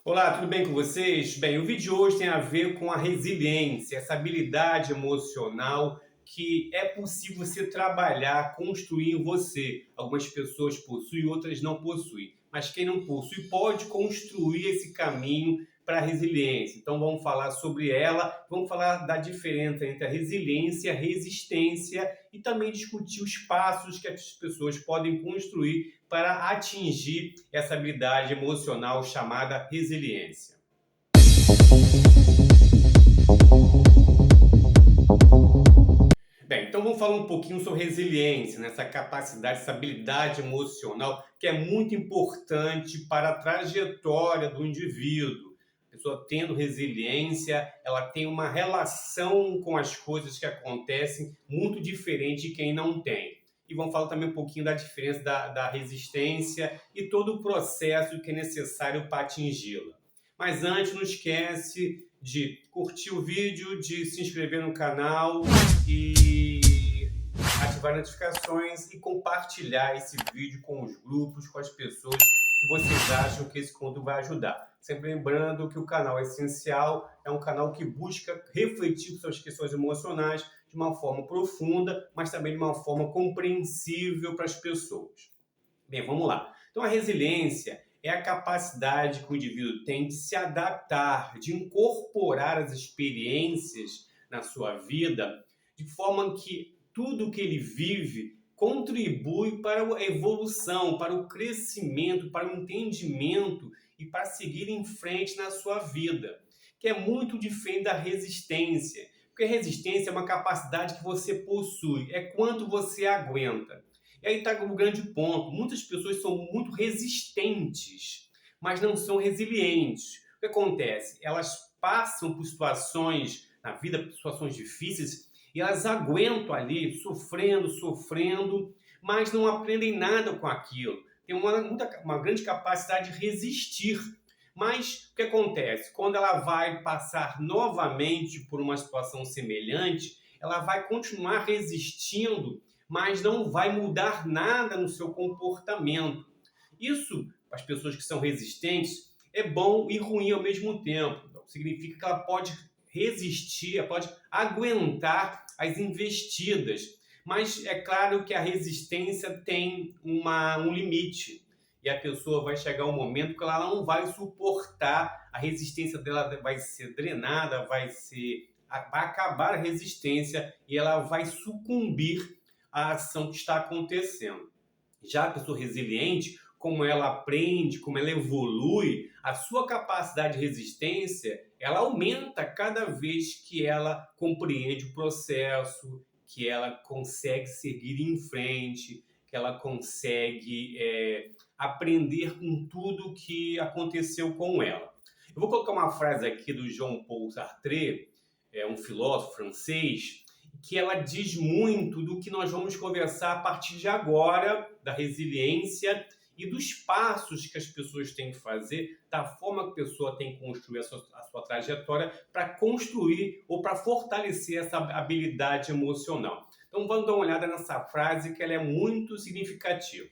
Olá, tudo bem com vocês? Bem, o vídeo de hoje tem a ver com a resiliência, essa habilidade emocional que é possível você trabalhar, construir em você. Algumas pessoas possuem, outras não possuem. Mas quem não possui pode construir esse caminho para a resiliência. Então vamos falar sobre ela, vamos falar da diferença entre a resiliência e a resistência e também discutir os passos que as pessoas podem construir para atingir essa habilidade emocional chamada resiliência. Bem, então vamos falar um pouquinho sobre resiliência, nessa capacidade, essa habilidade emocional que é muito importante para a trajetória do indivíduo. A pessoa tendo resiliência, ela tem uma relação com as coisas que acontecem muito diferente de quem não tem. E vamos falar também um pouquinho da diferença da resistência e todo o processo que é necessário para atingi-la. Mas antes, não esquece de curtir o vídeo, de se inscrever no canal e ativar notificações e compartilhar esse vídeo com os grupos, com as pessoas que vocês acham que esse conteúdo vai ajudar. Sempre lembrando que o canal é essencial, é um canal que busca refletir sobre as questões emocionais de uma forma profunda, mas também de uma forma compreensível para as pessoas. Bem, vamos lá. Então, a resiliência é a capacidade que o indivíduo tem de se adaptar, de incorporar as experiências na sua vida, de forma que tudo que ele vive contribui para a evolução, para o crescimento, para o entendimento e para seguir em frente na sua vida, que é muito diferente da resistência. Porque a resistência é uma capacidade que você possui, é quanto você aguenta. E aí está o grande ponto. Muitas pessoas são muito resistentes, mas não são resilientes. O que acontece? Elas passam por situações na vida, por situações difíceis, e elas aguentam ali, sofrendo, sofrendo, mas não aprendem nada com aquilo. Tem uma grande capacidade de resistir. Mas o que acontece? Quando ela vai passar novamente por uma situação semelhante, ela vai continuar resistindo, mas não vai mudar nada no seu comportamento. Isso, para as pessoas que são resistentes, é bom e ruim ao mesmo tempo. Então, significa que ela pode resistir, ela pode aguentar as investidas. Mas é claro que a resistência tem um limite. E a pessoa vai chegar um momento que ela não vai suportar, a resistência dela vai ser drenada, vai acabar a resistência e ela vai sucumbir à ação que está acontecendo. Já a pessoa resiliente, como ela aprende, como ela evolui, a sua capacidade de resistência, ela aumenta cada vez que ela compreende o processo, que ela consegue seguir em frente, que ela consegue aprender com tudo que aconteceu com ela. Eu vou colocar uma frase aqui do Jean-Paul Sartre, um filósofo francês, que ela diz muito do que nós vamos conversar a partir de agora, da resiliência e dos passos que as pessoas têm que fazer, da forma que a pessoa tem que construir a sua trajetória para construir ou para fortalecer essa habilidade emocional. Então vamos dar uma olhada nessa frase que ela é muito significativa.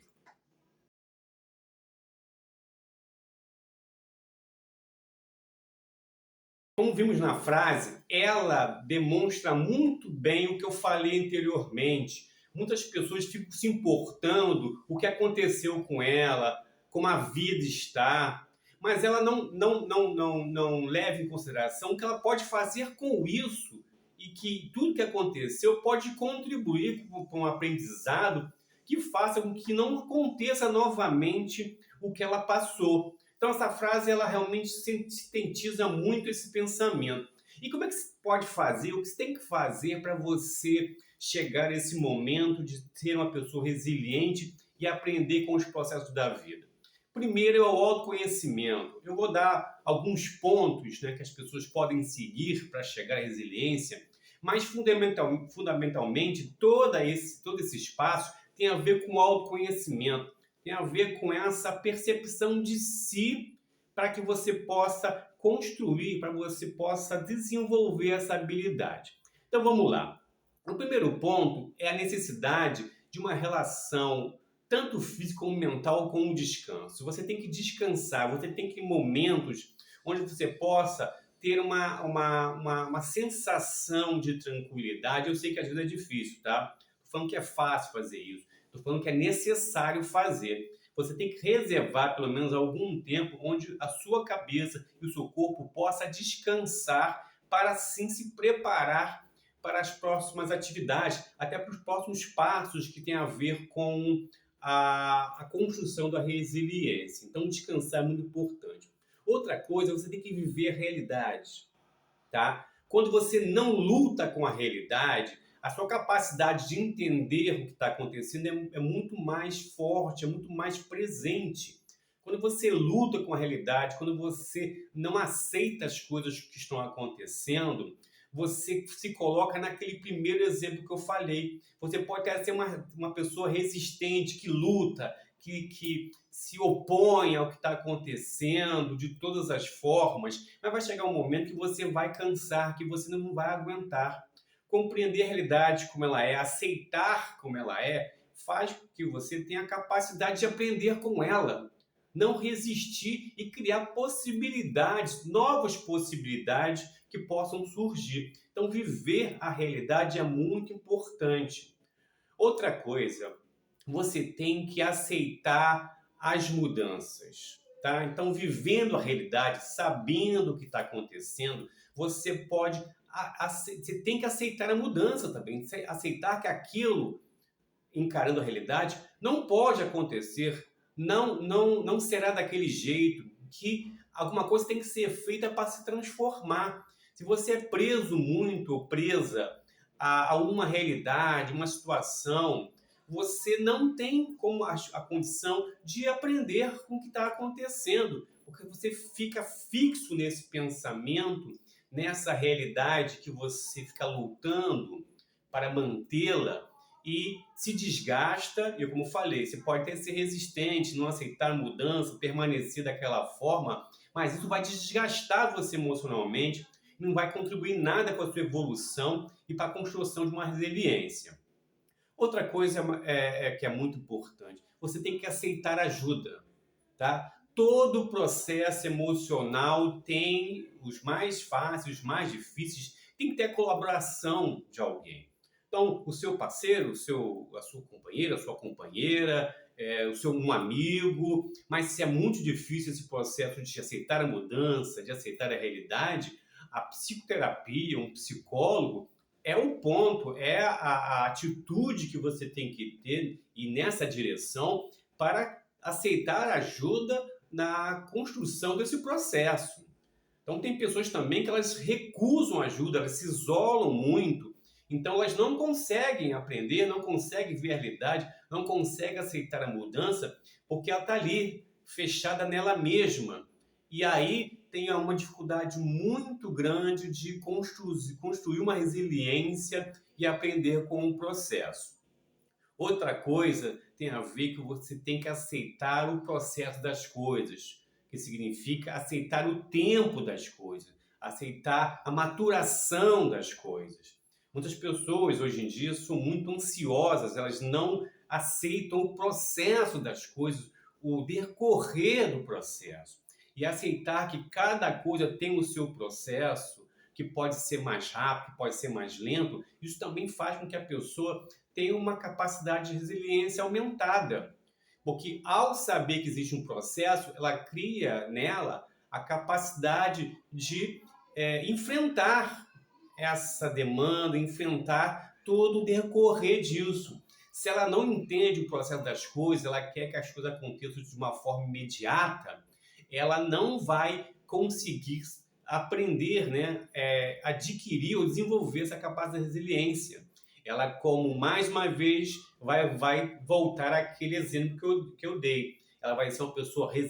Como vimos na frase, ela demonstra muito bem o que eu falei anteriormente. Muitas pessoas ficam se importando o que aconteceu com ela, como a vida está, mas ela não leva em consideração o que ela pode fazer com isso e que tudo que aconteceu pode contribuir com um aprendizado que faça com que não aconteça novamente o que ela passou. Então essa frase ela realmente sintetiza muito esse pensamento. E como é que se pode fazer, o que você tem que fazer para você chegar a esse momento de ser uma pessoa resiliente e aprender com os processos da vida? Primeiro é o autoconhecimento. Eu vou dar alguns pontos, né, que as pessoas podem seguir para chegar à resiliência, mas fundamentalmente todo esse espaço tem a ver com o autoconhecimento, tem a ver com essa percepção de si para que você possa construir, para que você possa desenvolver essa habilidade. Então vamos lá. O primeiro ponto é a necessidade de uma relação tanto físico como mental, como descanso. Você tem que descansar, você tem que ir em momentos onde você possa ter uma sensação de tranquilidade. Eu sei que às vezes é difícil, tá? Tô falando que é fácil fazer isso. Tô falando que é necessário fazer. Você tem que reservar pelo menos algum tempo onde a sua cabeça e o seu corpo possa descansar para assim se preparar para as próximas atividades, até para os próximos passos que têm a ver com a construção da resiliência. Então, descansar é muito importante. Outra coisa, você tem que viver a realidade, tá? Quando você não luta com a realidade, a sua capacidade de entender o que está acontecendo é muito mais forte, é muito mais presente. Quando você luta com a realidade, quando você não aceita as coisas que estão acontecendo, você se coloca naquele primeiro exemplo que eu falei. Você pode até ser uma pessoa resistente, que luta, que se opõe ao que está acontecendo de todas as formas, mas vai chegar um momento que você vai cansar, que você não vai aguentar. Compreender a realidade como ela é, aceitar como ela é, faz com que você tenha a capacidade de aprender com ela. Não resistir e criar possibilidades, novas possibilidades que possam surgir. Então, viver a realidade é muito importante. Outra coisa, você tem que aceitar as mudanças, tá? Então, vivendo a realidade, sabendo o que está acontecendo, você pode, você tem que aceitar a mudança também, aceitar que aquilo, encarando a realidade, não pode acontecer, não será daquele jeito, que alguma coisa tem que ser feita para se transformar. Se você é preso muito ou presa a uma realidade, uma situação, você não tem como a condição de aprender com o que está acontecendo, porque você fica fixo nesse pensamento, nessa realidade que você fica lutando para mantê-la e se desgasta. E como falei, você pode até ser resistente, não aceitar mudança, permanecer daquela forma, mas isso vai desgastar você emocionalmente, não vai contribuir nada com a sua evolução e para a construção de uma resiliência. Outra coisa que é muito importante, você tem que aceitar ajuda, tá? Todo o processo emocional tem os mais fáceis, os mais difíceis, tem que ter a colaboração de alguém. Então, o seu parceiro, a sua companheira, um amigo, mas se é muito difícil esse processo de aceitar a mudança, de aceitar a realidade, a psicoterapia, um psicólogo, é o ponto, é a atitude que você tem que ter e nessa direção para aceitar ajuda na construção desse processo. Então tem pessoas também que elas recusam ajuda, elas se isolam muito, então elas não conseguem aprender, não conseguem ver a realidade, não conseguem aceitar a mudança, porque ela está ali, fechada nela mesma. E aí tem uma dificuldade muito grande de construir uma resiliência e aprender com o processo. Outra coisa tem a ver que você tem que aceitar o processo das coisas, que significa aceitar o tempo das coisas, aceitar a maturação das coisas. Muitas pessoas hoje em dia são muito ansiosas, elas não aceitam o processo das coisas, o decorrer do processo. E aceitar que cada coisa tem o seu processo, que pode ser mais rápido, que pode ser mais lento, isso também faz com que a pessoa tenha uma capacidade de resiliência aumentada. Porque ao saber que existe um processo, ela cria nela a capacidade de enfrentar essa demanda, enfrentar todo o decorrer disso. Se ela não entende o processo das coisas, ela quer que as coisas aconteçam de uma forma imediata, ela não vai conseguir aprender, né, adquirir ou desenvolver essa capacidade de resiliência. Ela, como mais uma vez, vai voltar àquele exemplo que eu dei. Ela vai ser uma pessoa vai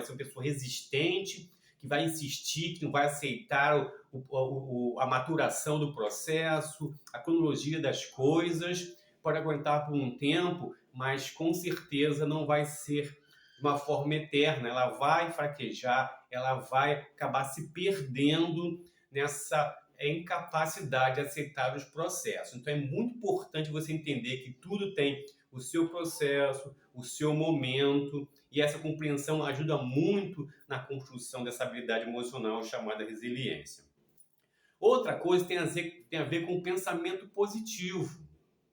ser uma pessoa resistente, que vai insistir, que não vai aceitar a maturação do processo, a cronologia das coisas, pode aguentar por um tempo, mas com certeza não vai ser de uma forma eterna, ela vai fraquejar, ela vai acabar se perdendo nessa incapacidade de aceitar os processos. Então é muito importante você entender que tudo tem o seu processo, o seu momento, e essa compreensão ajuda muito na construção dessa habilidade emocional chamada resiliência. Outra coisa tem a ver com o pensamento positivo,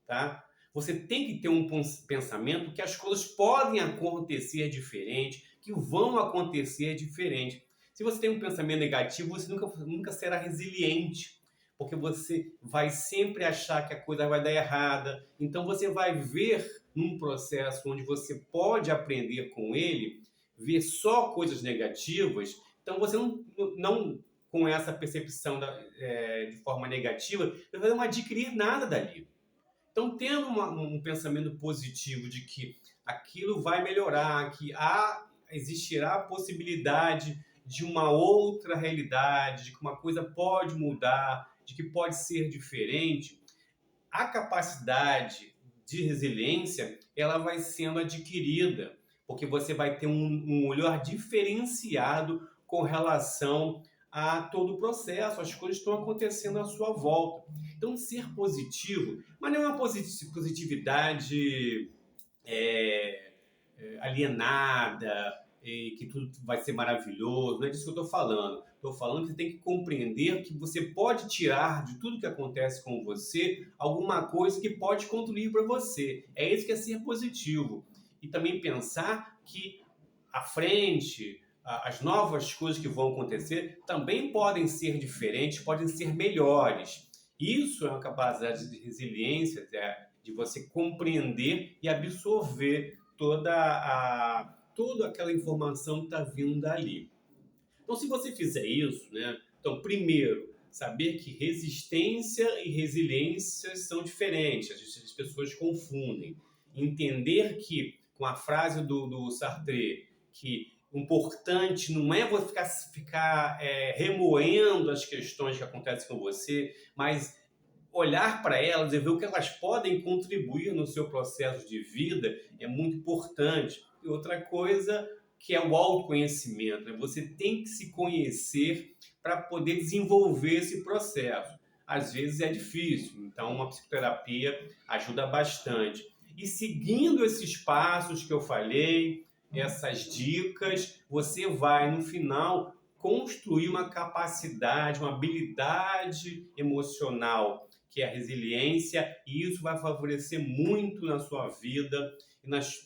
tá? Você tem que ter um pensamento que as coisas podem acontecer diferente, que vão acontecer diferente. Se você tem um pensamento negativo, você nunca será resiliente, porque você vai sempre achar que a coisa vai dar errada. Então você vai ver num processo onde você pode aprender com ele, ver só coisas negativas. Então você não com essa percepção de forma negativa, você não vai adquirir nada dali. Então, tendo um pensamento positivo de que aquilo vai melhorar, que existirá a possibilidade de uma outra realidade, de que uma coisa pode mudar, de que pode ser diferente, a capacidade de resiliência ela vai sendo adquirida, porque você vai ter um olhar diferenciado com relação a todo o processo, as coisas estão acontecendo à sua volta. Então, ser positivo, mas não é uma positividade alienada, que tudo vai ser maravilhoso, não é disso que eu estou falando. Estou falando que você tem que compreender que você pode tirar de tudo que acontece com você alguma coisa que pode contribuir para você. É isso que é ser positivo. E também pensar que à frente, as novas coisas que vão acontecer também podem ser diferentes, podem ser melhores. Isso é uma capacidade de resiliência, de você compreender e absorver toda aquela informação que está vindo dali. Então, se você fizer isso, né? Então, primeiro, saber que resistência e resiliência são diferentes, as pessoas confundem. Entender que, com a frase do Sartre, que o importante não é você ficar remoendo as questões que acontecem com você, mas olhar para elas e ver o que elas podem contribuir no seu processo de vida é muito importante. E outra coisa que é o autoconhecimento, né? Você tem que se conhecer para poder desenvolver esse processo. Às vezes é difícil, então uma psicoterapia ajuda bastante. E seguindo esses passos que eu falei, essas dicas, você vai no final construir uma capacidade, uma habilidade emocional que é a resiliência, e isso vai favorecer muito na sua vida e nas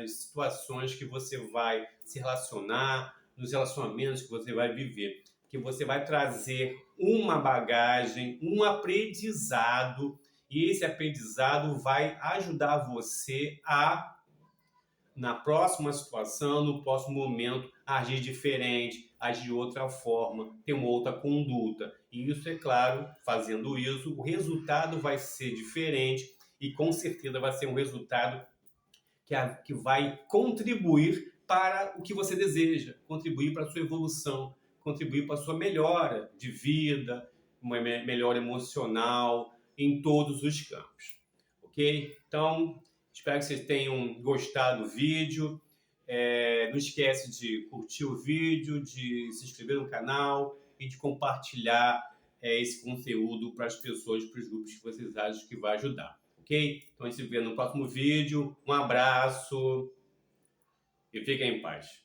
situações que você vai se relacionar, nos relacionamentos que você vai viver. Que você vai trazer uma bagagem, um aprendizado, e esse aprendizado vai ajudar você a, na próxima situação, no próximo momento, agir diferente, agir de outra forma, ter uma outra conduta. E isso, é claro, fazendo isso, o resultado vai ser diferente e com certeza vai ser um resultado que vai contribuir para o que você deseja, contribuir para a sua evolução, contribuir para a sua melhora de vida, uma melhora emocional em todos os campos. Ok? Então, espero que vocês tenham gostado do vídeo. Não esquece de curtir o vídeo, de se inscrever no canal e de compartilhar esse conteúdo para as pessoas, para os grupos que vocês acham que vai ajudar. Ok? Então a gente se vê no próximo vídeo. Um abraço e fiquem em paz.